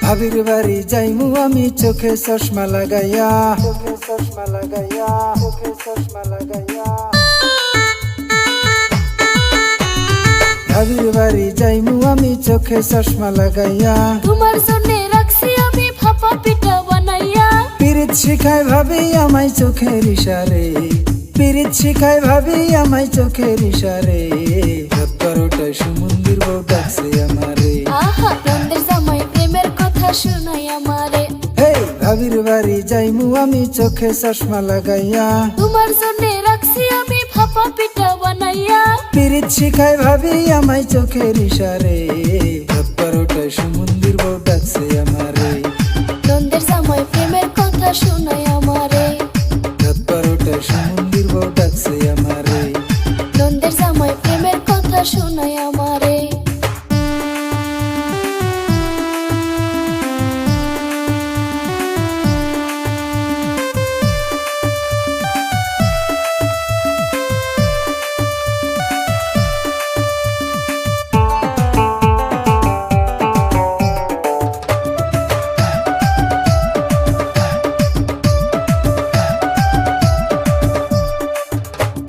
ভাবির বাড়ি যাইমু আমি চোখে চশমা লাগাইয়া ভাবির বাড়ি যাইমু আমি চোখে চশমা লাগাইয়া তোমার জন্য রাখছি আমি ভাপা পিঠা বানাইয়া পিরিত শিখায় ভাবি আমায় চোখের ইশারে পিরিত শিখায় ভাবি আমায় চোখের ইশারে রাত 12টায় সুমন্দির বউ ডাকছে আমারে আহা নন্দের জামাই প্রেমের কথা শোনাই আমারে ভাবির বাড়ি যাইমু আমি চোখে চশমা লাগাইয়া তোমার জন্য রাখছি আমি ভাপা পিঠা বানাইয়া পিরিত শিখায় ভাবি আমায় চোখের ইশারে রাত 12টায় সুমন্দির বউ ডাকছে আমারে নন্দের জামাই প্রেমের কথা শোনাই আমারে রাত 12টায় সুমন্দির বউ ডাকছে আমারে নন্দের জামাই প্রেমের কথা শোনাই আমারে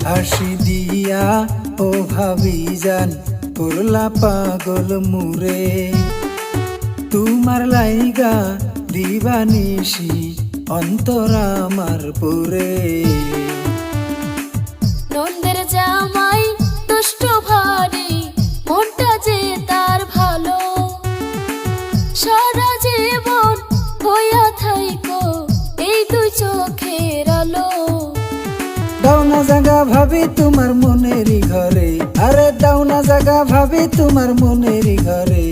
হাসি দিয়া ও ভাবি জান করলা পাগল মুরে তোমার লাইগা দিবানিশি অন্তর আমার পুরে নন্দের জামাই দুষ্ট ভারী মনটা যে তার ভালো সারা জীবন হইয়া থাইকো এই দুই চোখের আলো দাও না জাগা ভাবি তোমার মনেরই ঘরে আরে দাও না জাগা ভাবি তোমার মনেরই ঘরে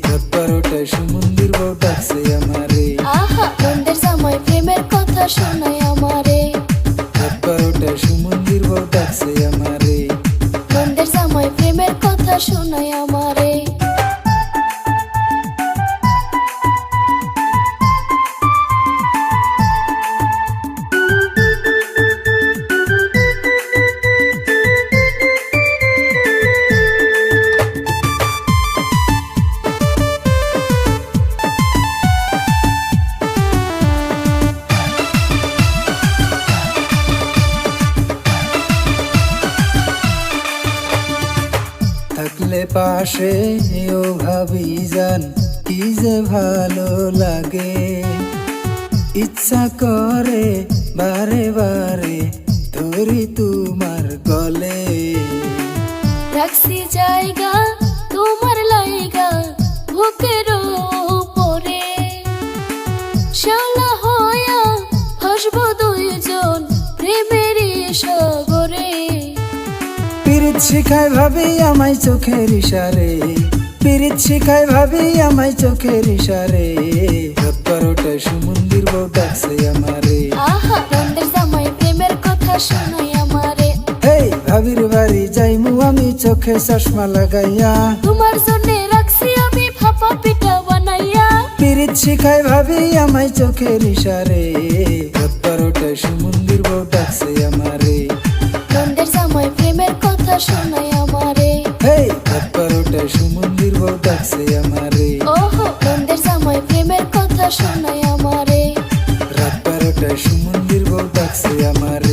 রাত 12টায় সুমন্দির বউ ডাকছে আমারে আহা নন্দের জামাই প্রেমের কথা শোনাই আমারে রাত 12টায় সুমন্দির বউ ডাকছে আমারে নন্দের জামাই প্রেমের কথা শোনাই আমারে থাকলে পাশে ও ভাবি জান কি যে ভালো লাগে ইচ্ছা করে বারে বারে ধরি তোমার গলে রাখছি জায়গা তোমার লাইগা বুকের উপরে শালা হইয়া হাসবো দুইজন প্রেমের সাগরে পিরিত শিখায় ভাবি আমায় চোখের ইশারে পিরিত শিখায় ভাবি আমায় চোখের ইশারে রাত 12টায় সুমন্দির বউ ডাকছে আমারে আহা নন্দের জামাই প্রেমের কথা শোনাই আমারে ভাবির বাড়ি যাইমু আমি চোখে চশমা লাগাইয়া তোমার জন্য রাখছি আমি ভাপা পিঠা বানাইয়া পিরিত শিখায় ভাবি আমায় চোখের ইশারে রাত 12টায় সুমন্দির বউ ডাকছে আমারে নন্দের জামাই প্রেমের কথা শোনাই আমারে রাত 12টায় সুমন্দির বউ ডাকছে আমারে ওহো নন্দের জামাই প্রেমের কথা শোনাই আমারে রাত 12টায় সুমন্দির বউ ডাকছে আমারে।